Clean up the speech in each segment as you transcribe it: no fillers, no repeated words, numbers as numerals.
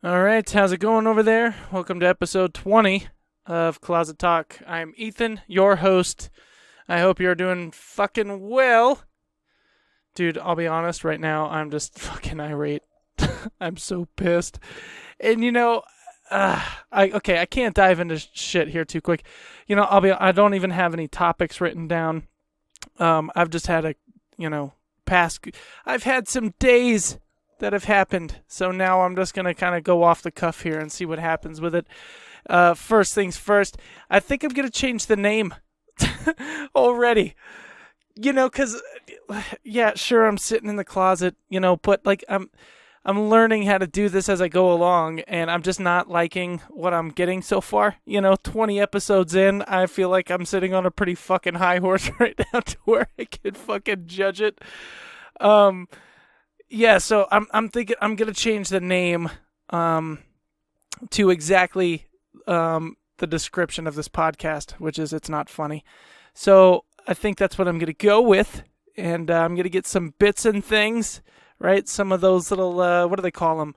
All right, how's it going over there? Welcome to episode 20 of Closet Talk. I'm Ethan, your host. I hope you're doing fucking well. Dude, I'll be honest, right now, I'm just fucking irate. I'm so pissed. And I can't dive into shit here too quick. I don't even have any topics written down. I've just had I've had some days that have happened. So now I'm just going to kind of go off the cuff here and see what happens with it. First things first, I think I'm going to change the name already. Because, yeah, sure, I'm sitting in the closet, but like I'm learning how to do this as I go along, and I'm just not liking what I'm getting so far. 20 episodes in, I feel like I'm sitting on a pretty fucking high horse right now to where I can fucking judge it. Yeah, so I'm thinking I'm gonna change the name to exactly the description of this podcast, which is it's not funny. So I think that's what I'm gonna go with, and I'm gonna get some bits and things, right? Some of those little what do they call them?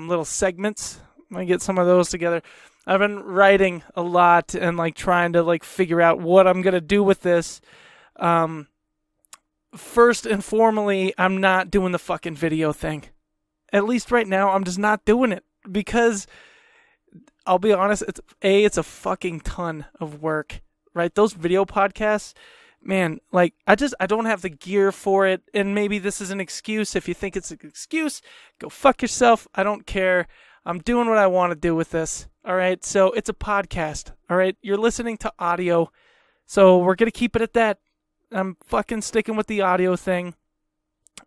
Little segments. I'm gonna get some of those together. I've been writing a lot and like trying to like figure out what I'm gonna do with this. First and formally, I'm not doing the fucking video thing. At least right now, I'm just not doing it because I'll be honest, it's a fucking ton of work, right? Those video podcasts, man, like I don't have the gear for it, and maybe this is an excuse. If you think it's an excuse, go fuck yourself. I don't care. I'm doing what I want to do with this. All right, so it's a podcast. All right, you're listening to audio, so we're gonna keep it at that. I'm fucking sticking with the audio thing,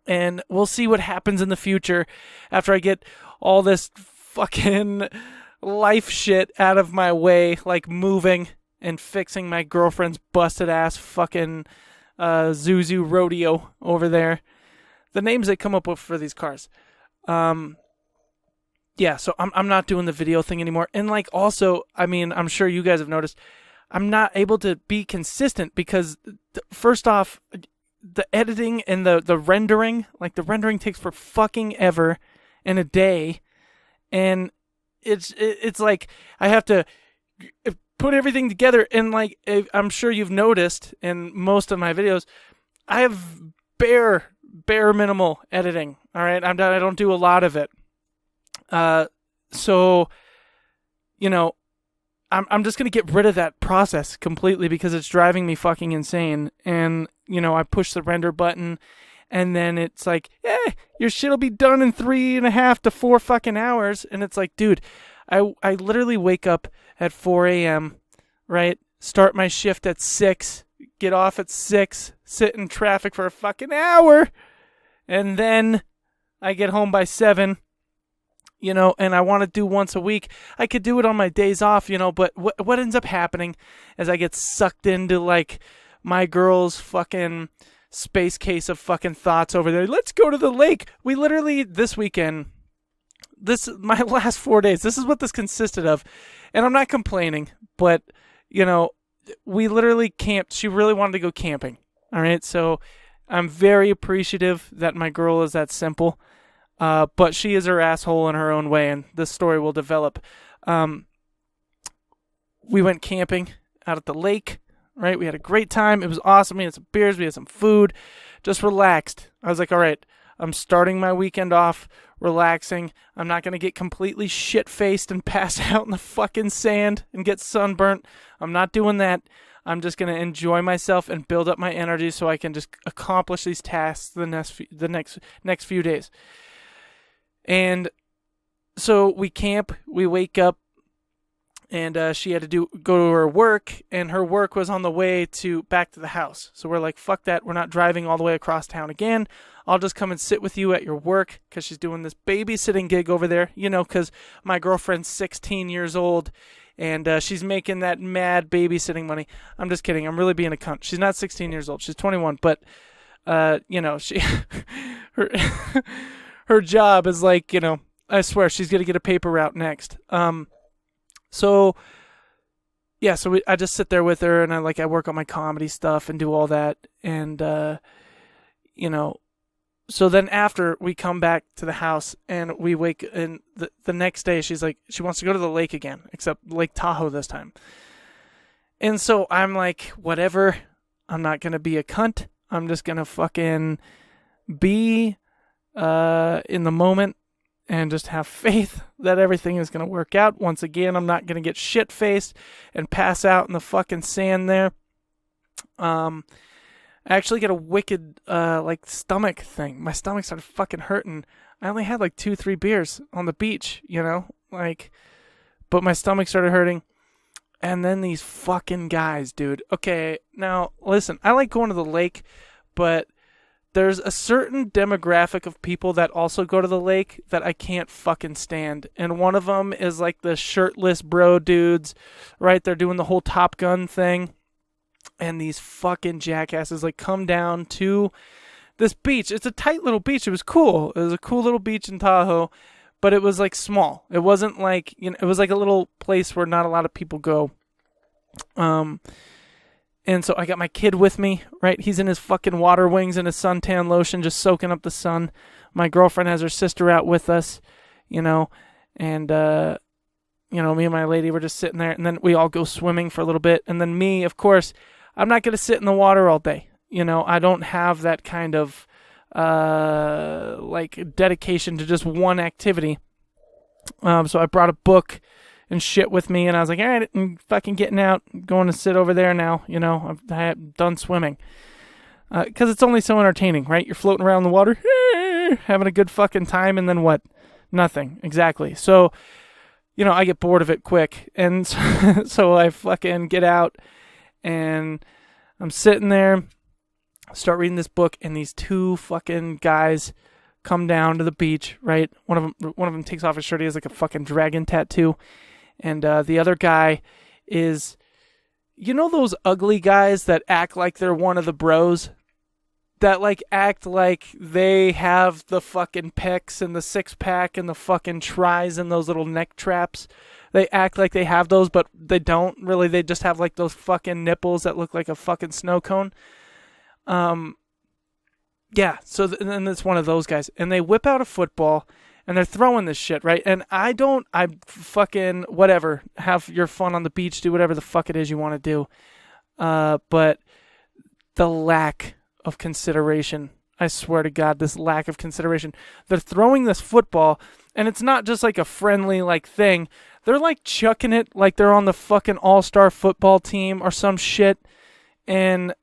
and we'll see what happens in the future after I get all this fucking life shit out of my way, like moving and fixing my girlfriend's busted ass fucking Zuzu Rodeo over there. The names they come up with for these cars. Yeah, so I'm not doing the video thing anymore. And like also, I mean, I'm sure you guys have noticed, I'm not able to be consistent because first off, the editing and the rendering, like the rendering takes for fucking ever in a day. And it's like I have to put everything together, and like I'm sure you've noticed in most of my videos, I have bare minimal editing. All right, I don't do a lot of it. So I'm just going to get rid of that process completely because it's driving me fucking insane. And, I push the render button, and then it's like, your shit'll be done in 3.5 to 4 fucking hours. And it's like, dude, I literally wake up at 4 a.m., right? Start my shift at 6, get off at 6, sit in traffic for a fucking hour, and then I get home by 7. And I want to do once a week. I could do it on my days off, but what ends up happening is I get sucked into, like, my girl's fucking space case of fucking thoughts over there. Let's go to the lake. We literally, this weekend, my last 4 days, this is what this consisted of. And I'm not complaining, but, we literally camped. She really wanted to go camping, all right? So I'm very appreciative that my girl is that simple. But she is her asshole in her own way, and this story will develop. We went camping out at the lake, right? We had a great time. It was awesome. We had some beers. We had some food. Just relaxed. I was like, all right, I'm starting my weekend off relaxing. I'm not going to get completely shit-faced and pass out in the fucking sand and get sunburnt. I'm not doing that. I'm just going to enjoy myself and build up my energy so I can just accomplish these tasks the next few days. And so we camp, we wake up, and she had to go to her work, and her work was on the way back to the house. So we're like, fuck that, we're not driving all the way across town again. I'll just come and sit with you at your work, because she's doing this babysitting gig over there, because my girlfriend's 16 years old, and she's making that mad babysitting money. I'm just kidding, I'm really being a cunt. She's not 16 years old, she's 21, but, she... her job is like, I swear she's going to get a paper route next. So I just sit there with her, and I work on my comedy stuff and do all that. And, So then after we come back to the house and we wake, and the next day she's like, she wants to go to the lake again, except Lake Tahoe this time. And so I'm like, whatever, I'm not going to be a cunt. I'm just going to fucking be in the moment and just have faith that everything is going to work out. Once again, I'm not going to get shit-faced and pass out in the fucking sand there. I actually get a wicked, like, stomach thing. My stomach started fucking hurting. I only had, like, 2-3 beers on the beach, you know? Like, but my stomach started hurting. And then these fucking guys, dude. Okay, now, listen, I like going to the lake, but there's a certain demographic of people that also go to the lake that I can't fucking stand. And one of them is, like, the shirtless bro dudes, right? They're doing the whole Top Gun thing. And these fucking jackasses, like, come down to this beach. It's a tight little beach. It was cool. It was a cool little beach in Tahoe, but it was, like, small. It wasn't like, you know, it was like a little place where not a lot of people go. And so I got my kid with me, right? He's in his fucking water wings and his suntan lotion, just soaking up the sun. My girlfriend has her sister out with us, you know, and, you know, me and my lady were just sitting there, and then we all go swimming for a little bit. And then me, of course, I'm not going to sit in the water all day. You know, I don't have that kind of, like, dedication to just one activity. So I brought a book and shit with me, and I was like, all right, I'm fucking getting out, going to sit over there now, you know, I'm done swimming. Because it's only so entertaining, right? You're floating around the water, having a good fucking time, and then what? Nothing, exactly. So, you know, I get bored of it quick, and so I fucking get out, and I'm sitting there, start reading this book, and these two fucking guys come down to the beach, right? One of them takes off his shirt, he has like a fucking dragon tattoo, and the other guy is, you know those ugly guys that act like they're one of the bros? That, like, act like they have the fucking pecs and the six-pack and the fucking tries and those little neck traps. They act like they have those, but they don't really. They just have, like, those fucking nipples that look like a fucking snow cone. Yeah, so and it's one of those guys. And they whip out a football, and they're throwing this shit, right? And I fucking, whatever, have your fun on the beach, do whatever the fuck it is you want to do. But the lack of consideration, I swear to God, this lack of consideration. They're throwing this football, and it's not just like a friendly, like, thing. They're, like, chucking it like they're on the fucking all-star football team or some shit. And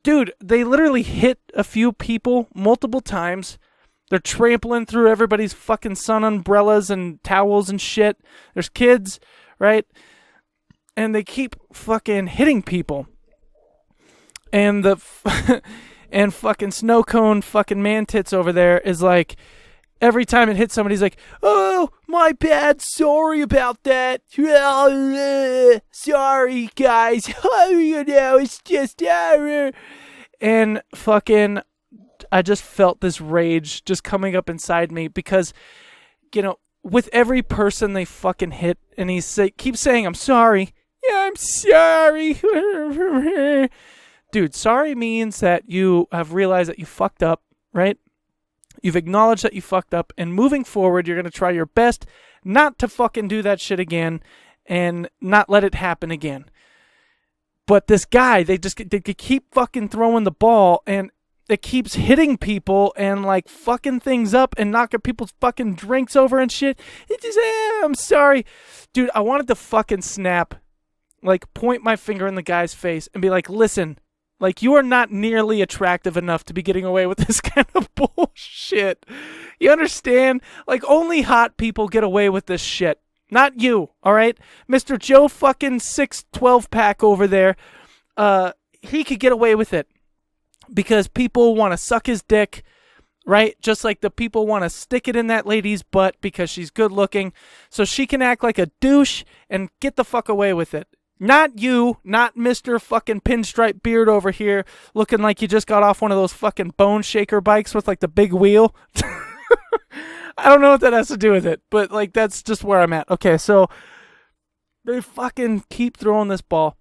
dude, they literally hit a few people multiple times. They're trampling through everybody's fucking sun umbrellas and towels and shit. There's kids, right? And they keep fucking hitting people. And and fucking snow cone fucking man tits over there is like, every time it hits somebody, he's like, oh, my bad, sorry about that. Sorry, guys. You know, it's just... And fucking, I just felt this rage just coming up inside me because, you know, with every person they fucking hit, and he keeps saying, I'm sorry. Yeah, I'm sorry. Dude, sorry means that you have realized that you fucked up, right? You've acknowledged that you fucked up, and moving forward, you're going to try your best not to fucking do that shit again and not let it happen again. But this guy, they keep fucking throwing the ball, and it keeps hitting people and, like, fucking things up and knocking people's fucking drinks over and shit. It just, I'm sorry. Dude, I wanted to fucking snap, like, point my finger in the guy's face and be like, listen, like, you are not nearly attractive enough to be getting away with this kind of bullshit. You understand? Like, only hot people get away with this shit. Not you, all right? Mr. Joe fucking 6'12" pack over there, he could get away with it. Because people want to suck his dick, right? Just like the people want to stick it in that lady's butt because she's good looking. So she can act like a douche and get the fuck away with it. Not you, not Mr. fucking pinstripe beard over here looking like you just got off one of those fucking bone shaker bikes with, like, the big wheel. I don't know what that has to do with it, but, like, that's just where I'm at. Okay, so they fucking keep throwing this ball,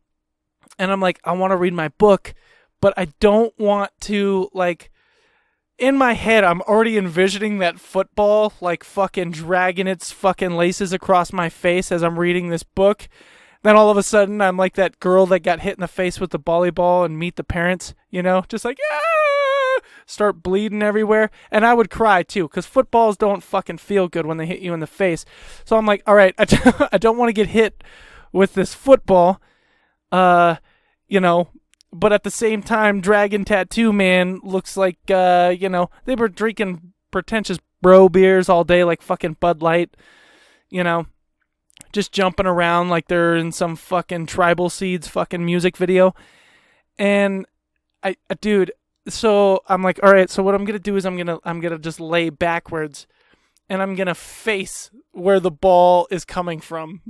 and I'm like, I want to read my book, but I don't want to, like, in my head, I'm already envisioning that football, like, fucking dragging its fucking laces across my face as I'm reading this book. Then all of a sudden, I'm like that girl that got hit in the face with the volleyball and Meet the Parents, you know? Just like, ah! Start bleeding everywhere. And I would cry, too, because footballs don't fucking feel good when they hit you in the face. So I'm like, all right, I don't want to get hit with this football, you know, but at the same time, Dragon Tattoo Man looks like, you know, they were drinking pretentious bro beers all day, like fucking Bud Light, you know, just jumping around like they're in some fucking Tribal Seeds fucking music video. And dude, so I'm like, all right, so what I'm going to do is I'm going to just lay backwards and I'm going to face where the ball is coming from.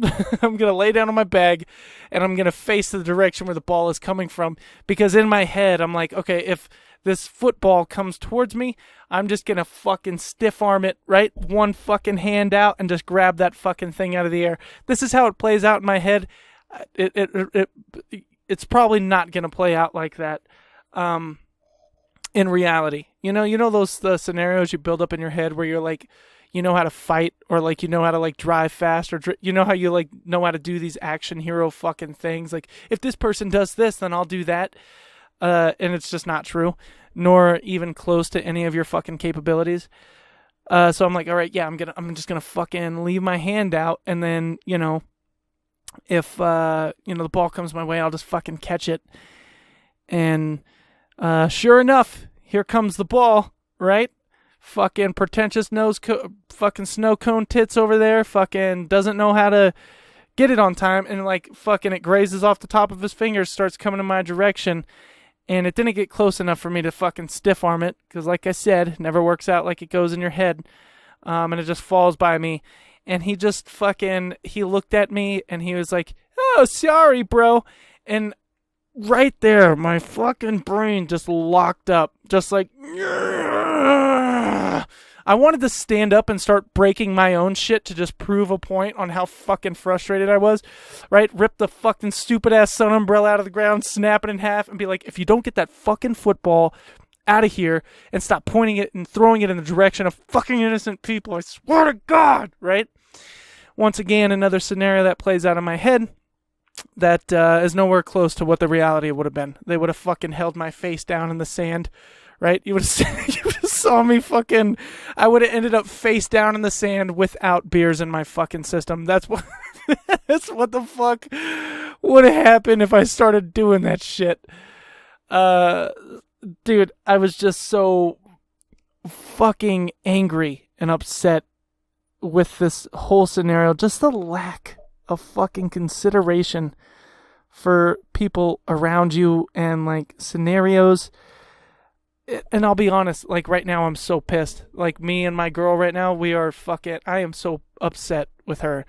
I'm going to lay down on my bag and I'm going to face the direction where the ball is coming from, because in my head, I'm like, okay, if this football comes towards me, I'm just going to fucking stiff arm it, right? One fucking hand out and just grab that fucking thing out of the air. This is how it plays out in my head. It's probably not going to play out like that. In reality, you know the scenarios you build up in your head where you're like, you know how to fight, or like, you know how to like drive fast, or you know how you like know how to do these action hero fucking things. Like, if this person does this, then I'll do that. And it's just not true, nor even close to any of your fucking capabilities. So I'm like, all right, yeah, I'm just gonna fucking leave my hand out, and then, you know, if the ball comes my way, I'll just fucking catch it. And sure enough, here comes the ball, right? Fucking pretentious fucking snow cone tits over there, fucking doesn't know how to get it on time, and like fucking it grazes off the top of his fingers, starts coming in my direction, and it didn't get close enough for me to fucking stiff arm it, because like I said, it never works out like it goes in your head, and it just falls by me, and he just fucking, he looked at me, and he was like, oh, sorry, bro, and right there, my fucking brain just locked up, just like, I wanted to stand up and start breaking my own shit to just prove a point on how fucking frustrated I was, right? Rip the fucking stupid-ass sun umbrella out of the ground, snap it in half, and be like, if you don't get that fucking football out of here and stop pointing it and throwing it in the direction of fucking innocent people, I swear to God, right? Once again, another scenario that plays out in my head that is nowhere close to what the reality would have been. They would have fucking held my face down in the sand, right? You would have saw me fucking, I would have ended up face down in the sand without beers in my fucking system. That's what the fuck would have happened if I started doing that shit. Dude, I was just so fucking angry and upset with this whole scenario. Just the lack of fucking consideration for people around you and like scenarios. And I'll be honest, like right now I'm so pissed. Like me and my girl right now, I am so upset with her.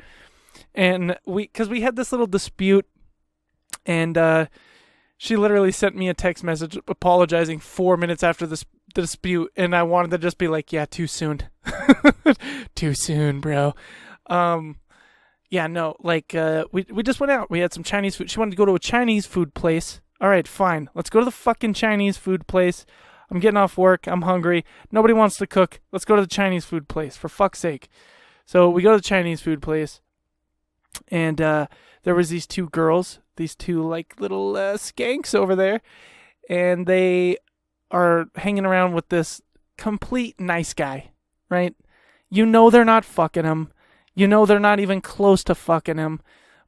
And cause we had this little dispute, and she literally sent me a text message apologizing 4 minutes after the dispute, and I wanted to just be like, yeah, too soon. Too soon, bro. Yeah, no, like, we just went out. We had some Chinese food. She wanted to go to a Chinese food place. All right, fine. Let's go to the fucking Chinese food place. I'm getting off work. I'm hungry. Nobody wants to cook. Let's go to the Chinese food place, for fuck's sake. So we go to the Chinese food place, and there was these two girls, these two, like, little skanks over there, and they are hanging around with this complete nice guy, right? You know they're not fucking him. You know they're not even close to fucking him,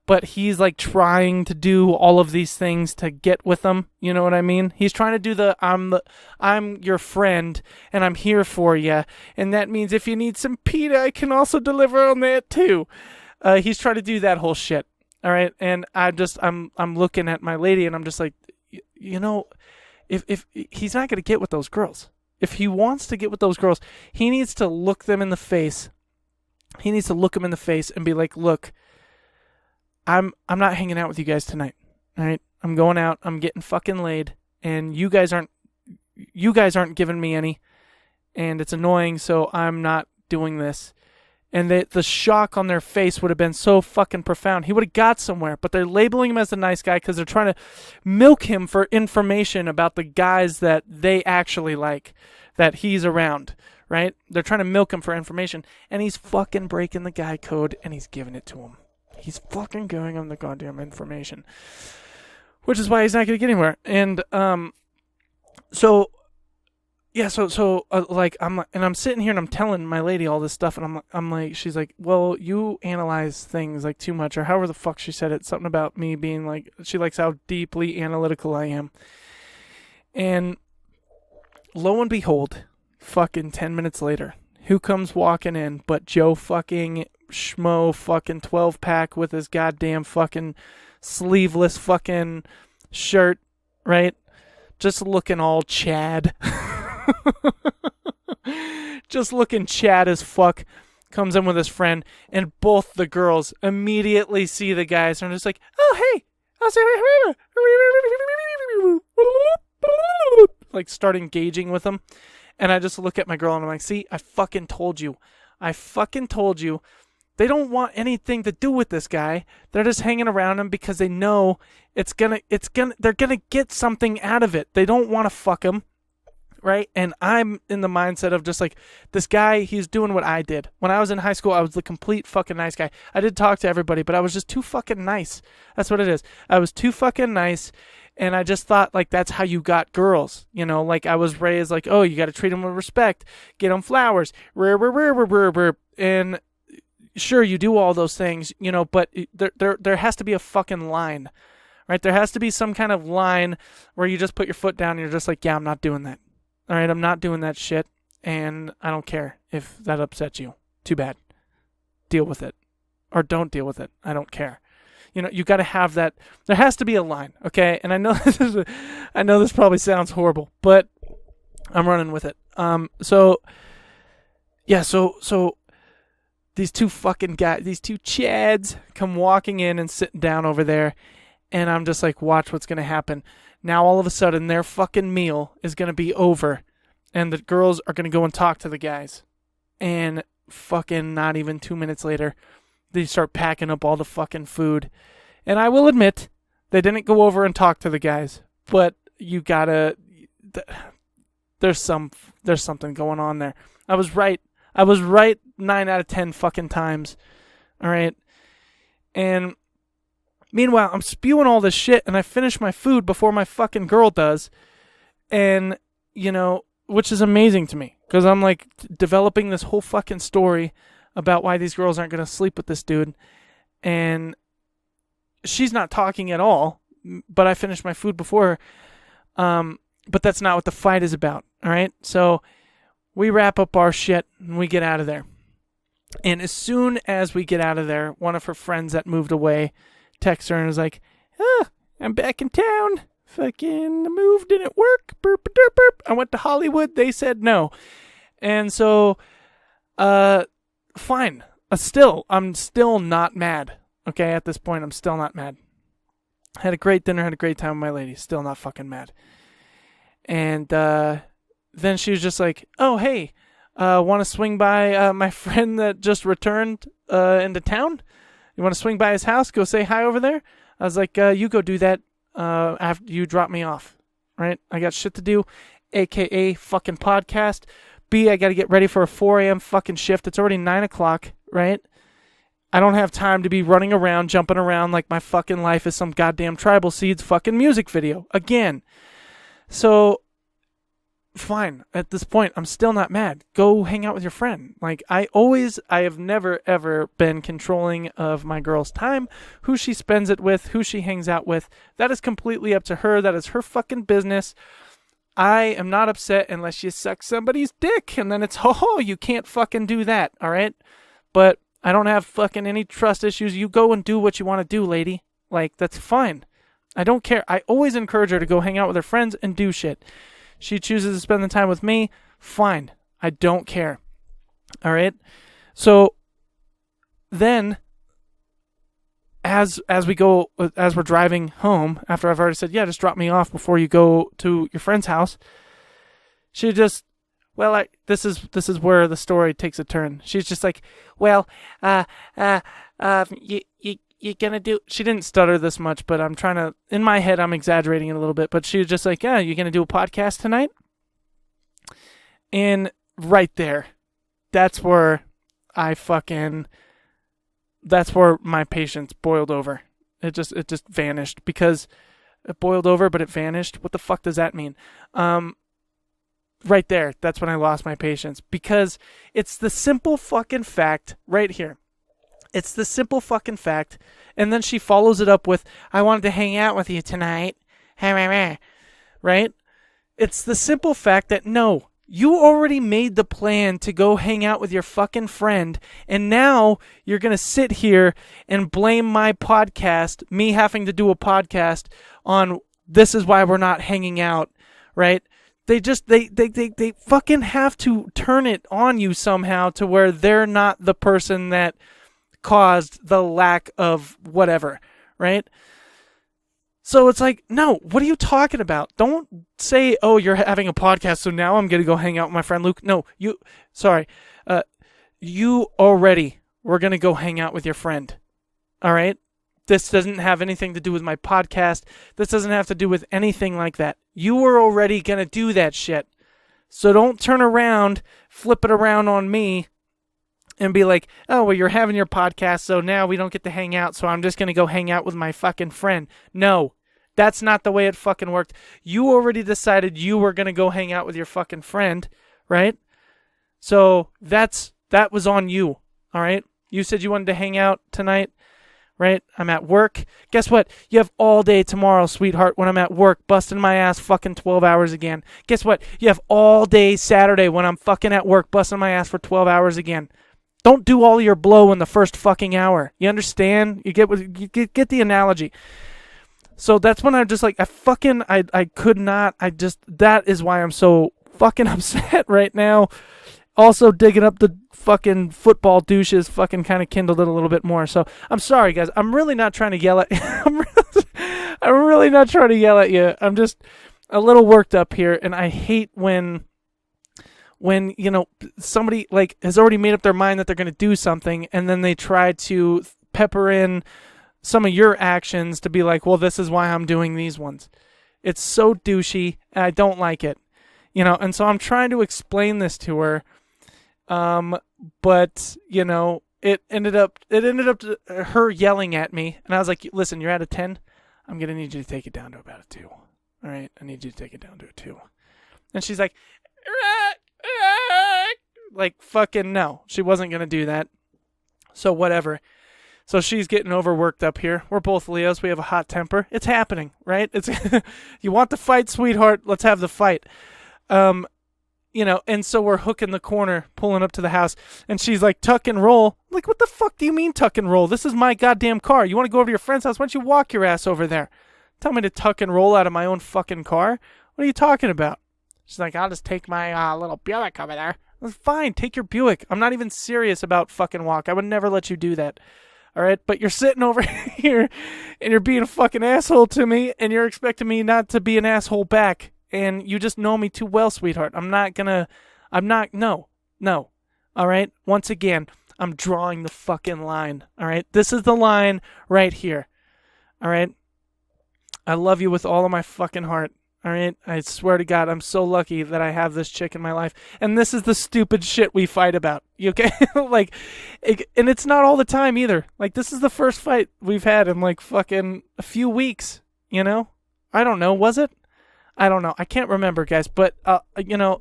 but he's like trying to do all of these things to get with them. You know what I mean? He's trying to do I'm your friend and I'm here for you, and that means if you need some pita, I can also deliver on that too. He's trying to do that whole shit. All right, and I'm looking at my lady and I'm just like, you know, if he's not gonna get with those girls, if he wants to get with those girls, he needs to look them in the face. He needs to look them in the face and be like, look, I'm not hanging out with you guys tonight. All right? I'm going out. I'm getting fucking laid, and you guys aren't giving me any, and it's annoying, so I'm not doing this. And the shock on their face would have been so fucking profound. He would have got somewhere, but they're labeling him as a nice guy because they're trying to milk him for information about the guys that they actually like. that he's around, right? They're trying to milk him for information, and he's fucking breaking the guy code, and he's giving it to him. He's fucking giving him the goddamn information, which is why he's not going to get anywhere. And so I'm sitting here and I'm telling my lady all this stuff, and I'm like, she's like, well, you analyze things like too much, or however the fuck she said it, something about me being like, she likes how deeply analytical I am. And lo and behold, fucking 10 minutes later, who comes walking in but Joe fucking Schmo fucking 12-pack with his goddamn fucking sleeveless fucking shirt, right? Just looking all Chad. Just looking Chad as fuck. Comes in with his friend, and both the girls immediately see the guys and are just like, oh, hey. Like start engaging with them. And I just look at my girl and I'm like, see, I fucking told you. They don't want anything to do with this guy. They're just hanging around him because they know they're gonna get something out of it. They don't want to fuck him, right? And I'm in the mindset of just like, this guy, he's doing what I did. When I was in high school, I was the complete fucking nice guy. I did talk to everybody, but I was just too fucking nice. That's what it is. I was too fucking nice, and I just thought, like, that's how you got girls. You know, like, I was raised like, oh, you got to treat them with respect. Get them flowers. And sure, you do all those things, you know, but there has to be a fucking line, right? There has to be some kind of line where you just put your foot down and you're just like, yeah, I'm not doing that. All right, I'm not doing that shit, and I don't care if that upsets you. Too bad. Deal with it. Or don't deal with it. I don't care. You know, you got to have that. There has to be a line, okay? And I know this probably sounds horrible, but I'm running with it. So these two fucking guys, these two Chads come walking in and sitting down over there, and I'm just like, watch what's going to happen. Now all of a sudden their fucking meal is going to be over, and the girls are going to go and talk to the guys. And fucking not even 2 minutes later, they start packing up all the fucking food. And I will admit, they didn't go over and talk to the guys, but you gotta, there's something going on there. I was right 9 out of 10 fucking times. All right. And meanwhile, I'm spewing all this shit, and I finish my food before my fucking girl does. And, you know, which is amazing to me, because I'm like developing this whole fucking story about why these girls aren't going to sleep with this dude. And she's not talking at all, but I finished my food before her. But that's not what the fight is about. All right. So we wrap up our shit and we get out of there. And as soon as we get out of there, one of her friends that moved away texts her and is like, I'm back in town. Fucking move didn't work. Burp, derp, burp. I went to Hollywood. They said no. And so, fine. I'm still not mad. Okay, at this point, I'm still not mad. Had a great dinner, had a great time with my lady. Still not fucking mad. And then she was just like, oh, hey, want to swing by my friend that just returned into town? You want to swing by his house? Go say hi over there? I was like, you go do that after you drop me off, right? I got shit to do, a.k.a. fucking podcast. B, I got to get ready for a 4 a.m. fucking shift. It's already 9 o'clock, right? I don't have time to be running around, jumping around like my fucking life is some goddamn Tribal Seeds fucking music video. Again. So, fine. At this point, I'm still not mad. Go hang out with your friend. Like, I have never, ever been controlling of my girl's time, who she spends it with, who she hangs out with. That is completely up to her. That is her fucking business. I am not upset unless you suck somebody's dick, and then it's, you can't fucking do that, all right? But I don't have fucking any trust issues. You go and do what you want to do, lady. Like, that's fine. I don't care. I always encourage her to go hang out with her friends and do shit. She chooses to spend the time with me, fine. I don't care. All right? So then, as we're driving home, after I've already said, yeah, just drop me off before you go to your friend's house, she just, this is where the story takes a turn. She's just like, you're gonna do, she didn't stutter this much, but I'm trying to, in my head, I'm exaggerating it a little bit, but she was just like, yeah, you're gonna do a podcast tonight? And right there, that's where that's where my patience boiled over. It just vanished, because it boiled over, but it vanished. What the fuck does that mean? Right there, that's when I lost my patience, because it's the simple fucking fact right here. It's the simple fucking fact. And then she follows it up with, I wanted to hang out with you tonight. Right? It's the simple fact that no, you already made the plan to go hang out with your fucking friend, and now you're going to sit here and blame my podcast, me having to do a podcast, on this is why we're not hanging out, right? They fucking have to turn it on you somehow to where they're not the person that caused the lack of whatever, right? So it's like, no, what are you talking about? Don't say, oh, you're having a podcast, so now I'm going to go hang out with my friend Luke. No, you already were going to go hang out with your friend, all right? This doesn't have anything to do with my podcast. This doesn't have to do with anything like that. You were already going to do that shit. So don't turn around, flip it around on me, and be like, oh, well, you're having your podcast, so now we don't get to hang out, so I'm just going to go hang out with my fucking friend. No, that's not the way it fucking worked. You already decided you were going to go hang out with your fucking friend, right? So that was on you, all right? You said you wanted to hang out tonight, right? I'm at work. Guess what? You have all day tomorrow, sweetheart, when I'm at work, busting my ass fucking 12 hours again. Guess what? You have all day Saturday when I'm fucking at work, busting my ass for 12 hours again. Don't do all your blow in the first fucking hour. You understand? You get the analogy. So that's when I'm just like, I could not, that is why I'm so fucking upset right now. Also, digging up the fucking football douches fucking kind of kindled it a little bit more. So I'm sorry, guys. I'm really not trying to yell at you. I'm really not trying to yell at you. I'm just a little worked up here, and I hate when you know, somebody like has already made up their mind that they're going to do something, and then they try to pepper in some of your actions to be like, well, this is why I'm doing these ones. It's so douchey, and I don't like it, you know. And so I'm trying to explain this to her, but you know, it ended up her yelling at me, and I was like, listen, you're at a 10. I'm gonna need you to take it down to about a 2. All right, I need you to take it down to a 2. And she's like, fucking no, she wasn't gonna do that. So whatever. So she's getting overworked up here. We're both Leos. We have a hot temper. It's happening, right? It's you want the fight, sweetheart? Let's have the fight. You know, and so we're hooking the corner, pulling up to the house, and she's like, tuck and roll. I'm like, what the fuck do you mean tuck and roll? This is my goddamn car. You want to go over to your friend's house? Why don't you walk your ass over there? Tell me to tuck and roll out of my own fucking car? What are you talking about? She's like, I'll just take my little Buick over there. Fine, take your Buick. I'm not even serious about fucking walk. I would never let you do that. All right, but you're sitting over here and you're being a fucking asshole to me, and you're expecting me not to be an asshole back. And you just know me too well, sweetheart. No. All right, once again, I'm drawing the fucking line. All right, this is the line right here. All right, I love you with all of my fucking heart. All right, I swear to God, I'm so lucky that I have this chick in my life. And this is the stupid shit we fight about. You okay? And it's not all the time either. Like, this is the first fight we've had in like fucking a few weeks, you know? I don't know, was it? I don't know. I can't remember, guys. But, you know,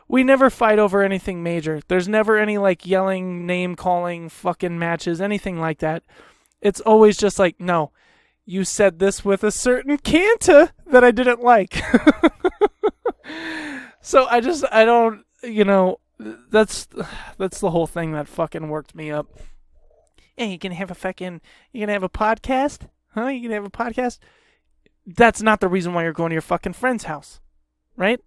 we never fight over anything major. There's never any like yelling, name calling, fucking matches, anything like that. It's always just like, no. You said this with a certain canta that I didn't like. So I don't, you know, that's the whole thing that fucking worked me up. Hey, you gonna have a podcast? Huh? You gonna have a podcast? That's not the reason why you're going to your fucking friend's house, right?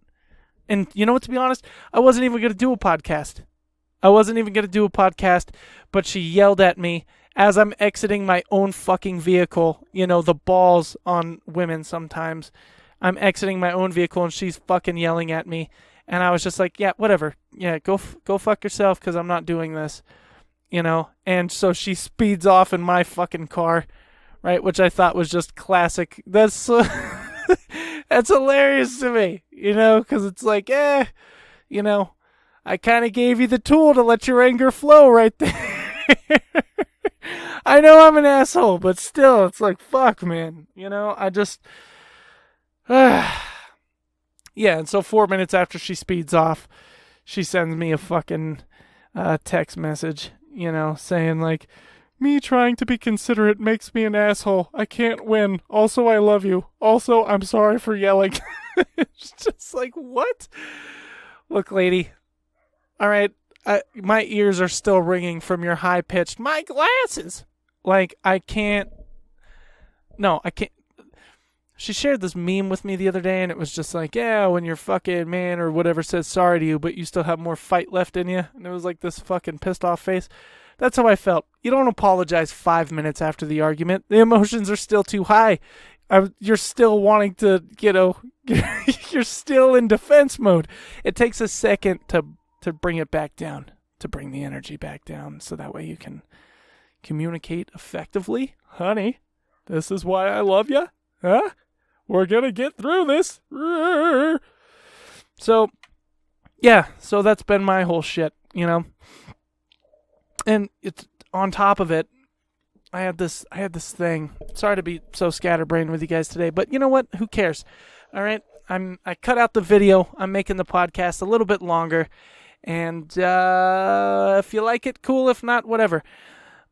And you know what, to be honest, I wasn't even gonna do a podcast. But she yelled at me as I'm exiting my own fucking vehicle. You know, the balls on women sometimes. I'm exiting my own vehicle and she's fucking yelling at me. And I was just like, yeah, whatever. Yeah, go fuck yourself, because I'm not doing this. You know? And so she speeds off in my fucking car, right? Which I thought was just classic. That's hilarious to me, you know? Because it's like, You know, I kind of gave you the tool to let your anger flow right there. I know I'm an asshole, but still, it's like, fuck, man. You know, I just... yeah, and so 4 minutes after she speeds off, she sends me a fucking text message, you know, saying like, me trying to be considerate makes me an asshole. I can't win. Also, I love you. Also, I'm sorry for yelling. It's just like, what? Look, lady. All right. My ears are still ringing from your high-pitched, my glasses. Like, I can't. No, I can't. She shared this meme with me the other day, and it was just like, yeah, when your fucking man or whatever says sorry to you, but you still have more fight left in you. And it was like this fucking pissed off face. That's how I felt. You don't apologize 5 minutes after the argument. The emotions are still too high. You're still wanting to, you know, you're still in defense mode. It takes a second to bring it back down, to bring the energy back down, so that way you can communicate effectively. Honey, this is why I love you. Huh? We're going to get through this. So, yeah, so that's been my whole shit, you know. And it's on top of it, I had this thing. Sorry to be so scatterbrained with you guys today, but you know what? Who cares? All right, I cut out the video. I'm making the podcast a little bit longer, and if you like it, cool. If not, whatever.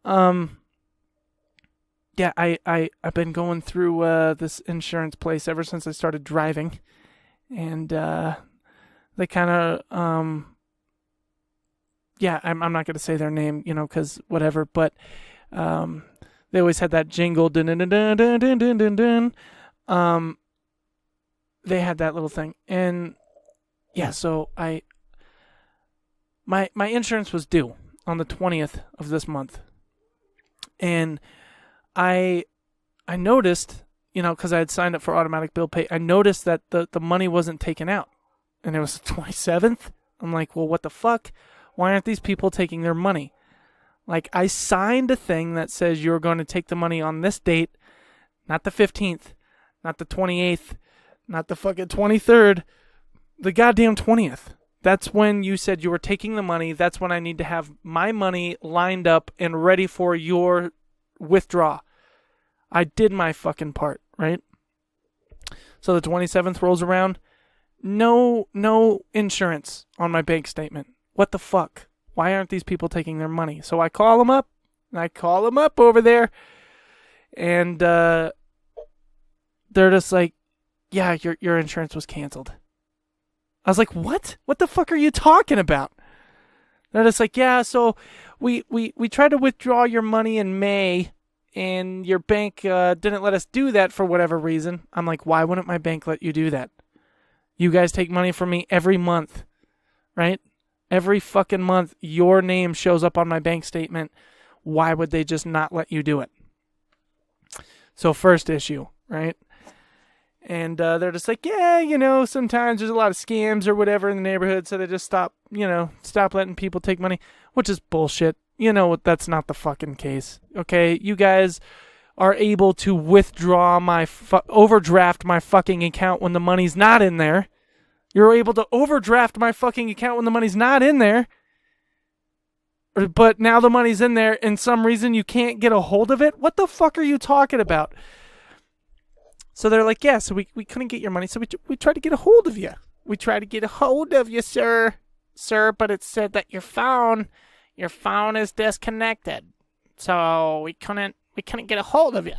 Yeah, I've been going through this insurance place ever since I started driving, and they kind of yeah, I'm not going to say their name, you know, because whatever, but they always had that jingle, dun dun dun dun dun dun dun dun. They had that little thing, and yeah, so my insurance was due on the 20th of this month, and I noticed, you know, because I had signed up for automatic bill pay, I noticed that the money wasn't taken out, and it was the 27th. I'm like, well, what the fuck? Why aren't these people taking their money? Like, I signed a thing that says you're going to take the money on this date, not the 15th, not the 28th, not the fucking 23rd, the goddamn 20th. That's when you said you were taking the money. That's when I need to have my money lined up and ready for your withdraw. I did my fucking part, right? So the 27th rolls around. No insurance on my bank statement. What the fuck? Why aren't these people taking their money? So I call them up. Over there. And they're just like, yeah, your insurance was canceled. I was like, what? What the fuck are you talking about? They're just like, yeah, so we tried to withdraw your money in May, and your bank didn't let us do that for whatever reason. I'm like, why wouldn't my bank let you do that? You guys take money from me every month, right? Every fucking month, your name shows up on my bank statement. Why would they just not let you do it? So first issue, right? And they're just like, yeah, you know, sometimes there's a lot of scams or whatever in the neighborhood, so they just stop letting people take money, which is bullshit. You know, that's not the fucking case, okay? You guys are able to withdraw overdraft my fucking account when the money's not in there. You're able to overdraft my fucking account when the money's not in there. But now the money's in there, and some reason you can't get a hold of it? What the fuck are you talking about? So they're like, yeah, so we couldn't get your money, so we tried to get a hold of you. We tried to get a hold of you, sir, but it said that your phone is disconnected. So we couldn't get a hold of you.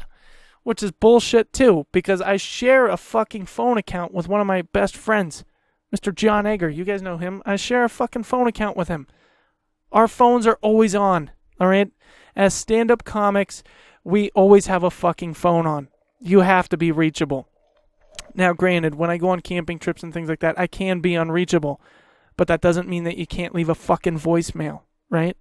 Which is bullshit, too, because I share a fucking phone account with one of my best friends, Mr. John Egger. You guys know him. I share a fucking phone account with him. Our phones are always on, all right? As stand-up comics, we always have a fucking phone on. You have to be reachable. Now, granted, when I go on camping trips and things like that, I can be unreachable. But that doesn't mean that you can't leave a fucking voicemail, right?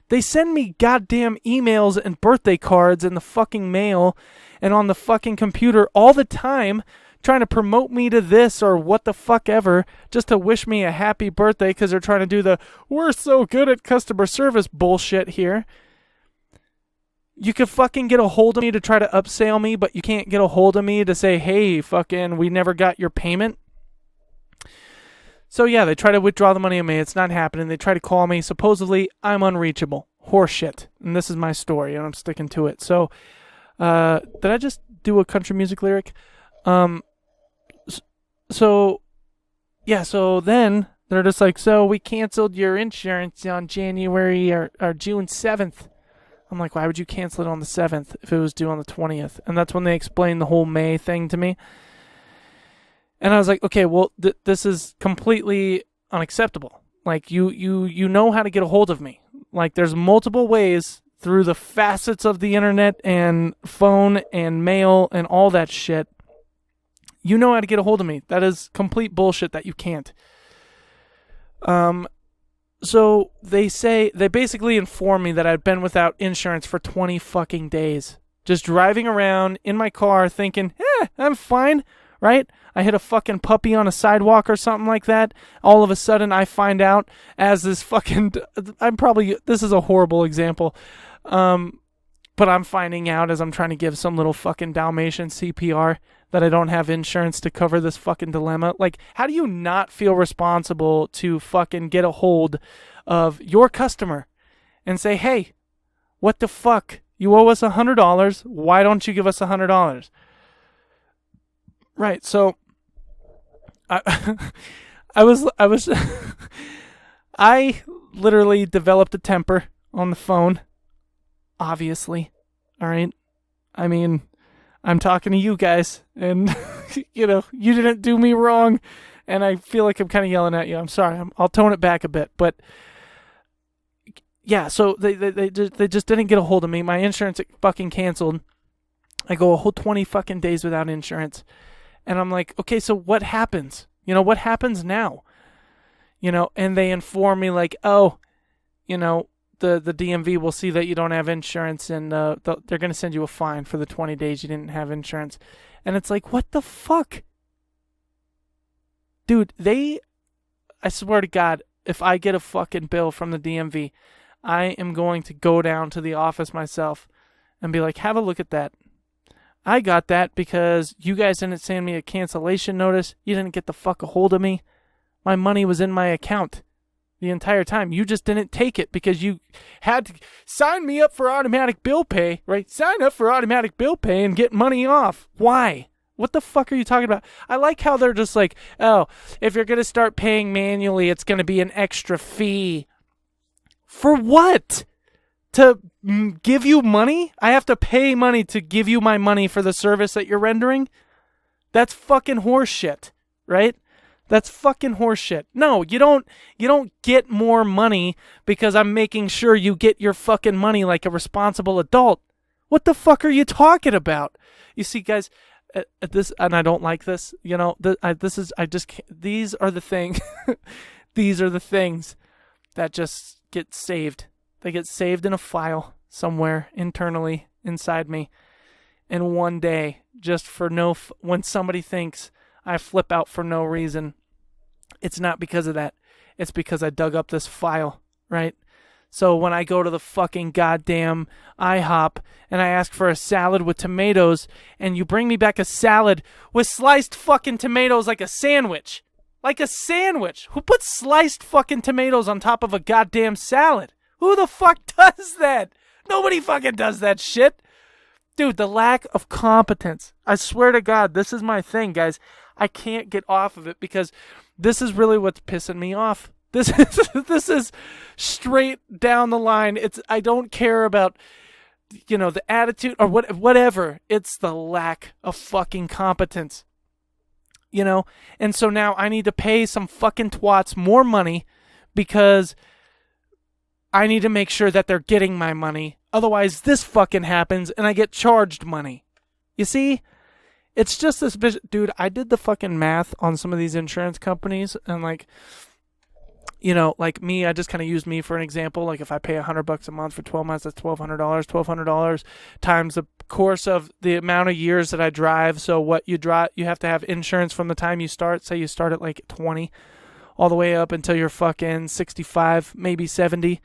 They send me goddamn emails and birthday cards in the fucking mail and on the fucking computer all the time, trying to promote me to this or what the fuck ever, just to wish me a happy birthday because they're trying to do the we're so good at customer service bullshit here. You could fucking get a hold of me to try to upsell me, but you can't get a hold of me to say, hey, fucking, we never got your payment. So yeah, they try to withdraw the money on me. It's not happening. They try to call me. Supposedly, I'm unreachable. Horseshit. And this is my story, and I'm sticking to it. So, did I just do a country music lyric? So then they're just like, so we canceled your insurance on January or June 7th. I'm like, why would you cancel it on the 7th if it was due on the 20th? And that's when they explained the whole May thing to me. And I was like, okay, well, this is completely unacceptable. Like, you know how to get a hold of me. Like, there's multiple ways through the facets of the internet and phone and mail and all that shit. You know how to get a hold of me. That is complete bullshit that you can't. So they basically informed me that I'd been without insurance for 20 fucking days. Just driving around in my car thinking, I'm fine, right? I hit a fucking puppy on a sidewalk or something like that. All of a sudden I find out as this fucking, this is a horrible example. But I'm finding out as I'm trying to give some little fucking Dalmatian CPR that I don't have insurance to cover this fucking dilemma. Like, how do you not feel responsible to fucking get a hold of your customer and say, hey, what the fuck? You owe us $100. Why don't you give us $100? Right. So I I literally developed a temper on the phone. Obviously. All right. I mean, I'm talking to you guys, and, you know, you didn't do me wrong, and I feel like I'm kind of yelling at you. I'm sorry. I'll tone it back a bit, but, yeah, so they just didn't get a hold of me. My insurance fucking canceled. I go a whole 20 fucking days without insurance, and I'm like, okay, so what happens? You know, what happens now? You know, and they inform me, like, oh, you know, the DMV will see that you don't have insurance, and they're going to send you a fine for the 20 days you didn't have insurance. And it's like, what the fuck? Dude, I swear to God, if I get a fucking bill from the DMV, I am going to go down to the office myself and be like, have a look at that. I got that because you guys didn't send me a cancellation notice. You didn't get the fuck a hold of me. My money was in my account the entire time. You just didn't take it because you had to sign me up for automatic bill pay, right? Sign up for automatic bill pay and get money off. Why? What the fuck are you talking about? I like how they're just like, oh, if you're going to start paying manually, it's going to be an extra fee. For what? To give you money? I have to pay money to give you my money for the service that you're rendering? That's fucking horseshit, right? That's fucking horseshit. No, you don't get more money because I'm making sure you get your fucking money like a responsible adult. What the fuck are you talking about? You see, guys, this, and I don't like this, you know, these are the things, these are the things that just get saved. They get saved in a file somewhere internally inside me. And one day, just for when somebody thinks I flip out for no reason, it's not because of that. It's because I dug up this file, right? So when I go to the fucking goddamn IHOP and I ask for a salad with tomatoes and you bring me back a salad with sliced fucking tomatoes like a sandwich. Like a sandwich. Who puts sliced fucking tomatoes on top of a goddamn salad? Who the fuck does that? Nobody fucking does that shit. Dude, the lack of competence. I swear to God, this is my thing, guys. I can't get off of it because this is really what's pissing me off. This is straight down the line. I don't care about, you know, the attitude or whatever. It's the lack of fucking competence. You know? And so now I need to pay some fucking twats more money because I need to make sure that they're getting my money. Otherwise, this fucking happens and I get charged money. You see? It's just this dude, I did the fucking math on some of these insurance companies and like, you know, like me, I just kind of used me for an example. Like if I pay $100 a month for 12 months, that's $1,200. $1,200 times the course of the amount of years that I drive. So what you drive, you have to have insurance from the time you start. Say you start at like 20 all the way up until you're fucking 65, maybe 70.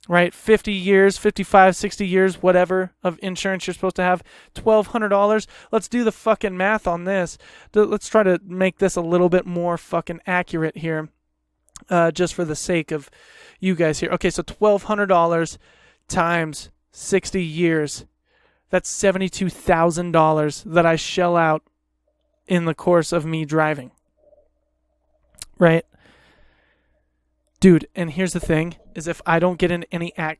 Right, 50 years, 55, 60 years, whatever, of insurance you're supposed to have, $1,200. Let's do the fucking math on this. Let's try to make this a little bit more fucking accurate here. just for the sake of you guys here. Okay, so $1,200 times 60 years. That's $72,000 that I shell out in the course of me driving. Right? Dude, and here's the thing, is if I don't get in any and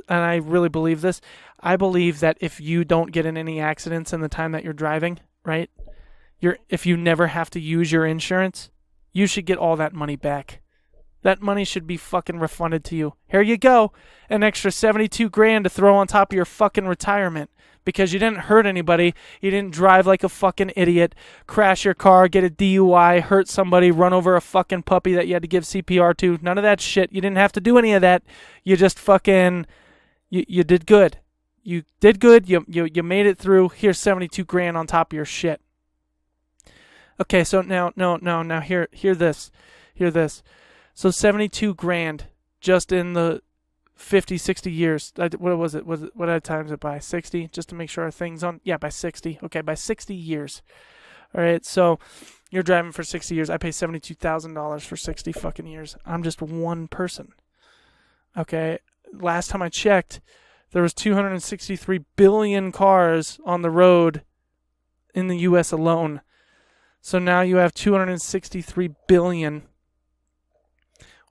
I really believe this, I believe that if you don't get in any accidents in the time that you're driving, right? If you never have to use your insurance, you should get all that money back. That money should be fucking refunded to you. Here you go. An extra $72,000 to throw on top of your fucking retirement because you didn't hurt anybody. You didn't drive like a fucking idiot, crash your car, get a DUI, hurt somebody, run over a fucking puppy that you had to give CPR to. None of that shit. You didn't have to do any of that. You just fucking, you did good. You did good. You made it through. Here's $72,000 on top of your shit. Okay, so now hear this. Hear this. So $72,000 just in the 50, 60 years. What was it? What did I times it by? 60? Just to make sure our thing's on. Yeah, by 60. Okay, by 60 years. All right, so you're driving for 60 years. I pay $72,000 for 60 fucking years. I'm just one person. Okay, last time I checked, there was 263 billion cars on the road in the U.S. alone. So now you have 263 billion.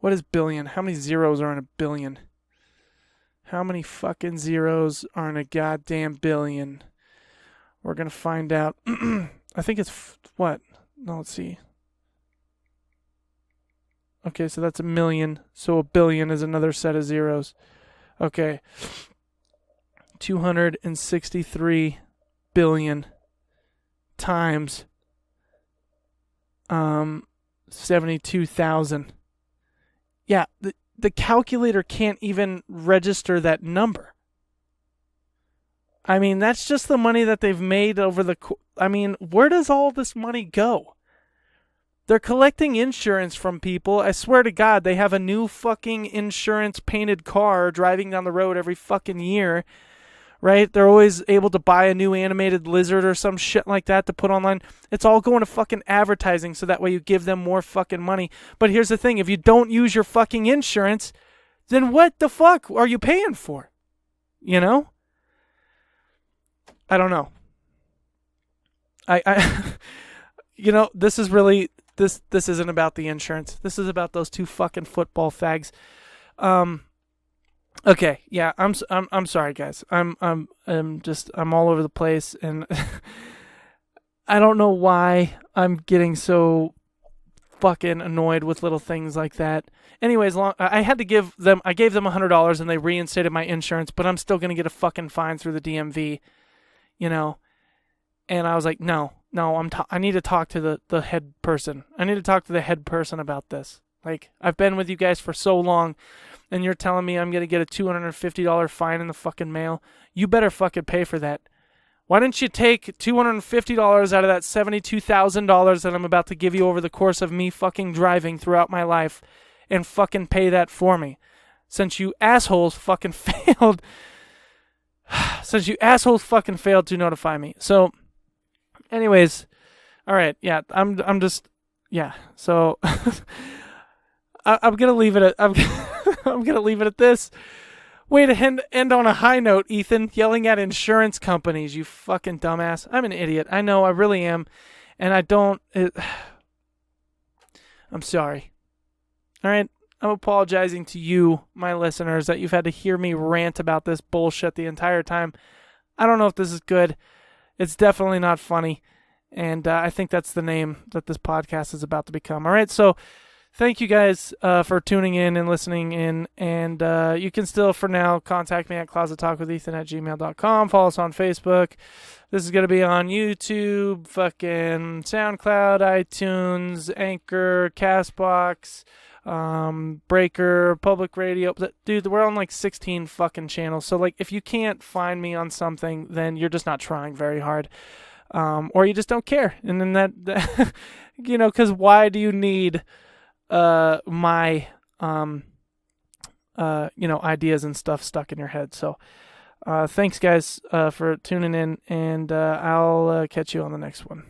What is billion? How many zeros are in a billion? How many fucking zeros are in a goddamn billion? We're going to find out. I think it's what? No, let's see. Okay, so that's a million. So a billion is another set of zeros. Okay. 263 billion times 72,000. Yeah, the calculator can't even register that number. I mean, that's just the money that they've made over the... I mean, where does all this money go? They're collecting insurance from people. I swear to God, they have a new fucking insurance painted car driving down the road every fucking year. Right? They're always able to buy a new animated lizard or some shit like that to put online. It's all going to fucking advertising so that way you give them more fucking money. But here's the thing. If you don't use your fucking insurance, then what the fuck are you paying for? You know? I don't know. I you know, this is really, this isn't about the insurance. This is about those two fucking football fags. Okay, yeah, I'm sorry, guys. I'm all over the place, and I don't know why I'm getting so fucking annoyed with little things like that. Anyways, I gave them $100, and they reinstated my insurance, but I'm still gonna get a fucking fine through the DMV, you know. And I was like, no, I need to talk to the head person. I need to talk to the head person about this. Like, I've been with you guys for so long, and you're telling me I'm going to get a $250 fine in the fucking mail? You better fucking pay for that. Why didn't you take $250 out of that $72,000 that I'm about to give you over the course of me fucking driving throughout my life and fucking pay that for me? Since you assholes fucking failed. Since you assholes fucking failed to notify me. So, anyways, all right, yeah, I'm just, yeah, so... I'm gonna leave it at I'm gonna leave it at this. Way to end on a high note, Ethan. Yelling at insurance companies, you fucking dumbass. I'm an idiot. I know, I really am, and I don't. I'm sorry. All right, I'm apologizing to you, my listeners, that you've had to hear me rant about this bullshit the entire time. I don't know if this is good. It's definitely not funny, and I think that's the name that this podcast is about to become. All right, so. Thank you guys for tuning in and listening in. And you can still, for now, contact me at closettalkwithethan@gmail.com. Follow us on Facebook. This is going to be on YouTube, fucking SoundCloud, iTunes, Anchor, CastBox, Breaker, Public Radio. Dude, we're on like 16 fucking channels. So, like, if you can't find me on something, then you're just not trying very hard. Or you just don't care. And then that you know, because why do you need... my ideas and stuff stuck in your head. So thanks guys for tuning in, and I'll catch you on the next one.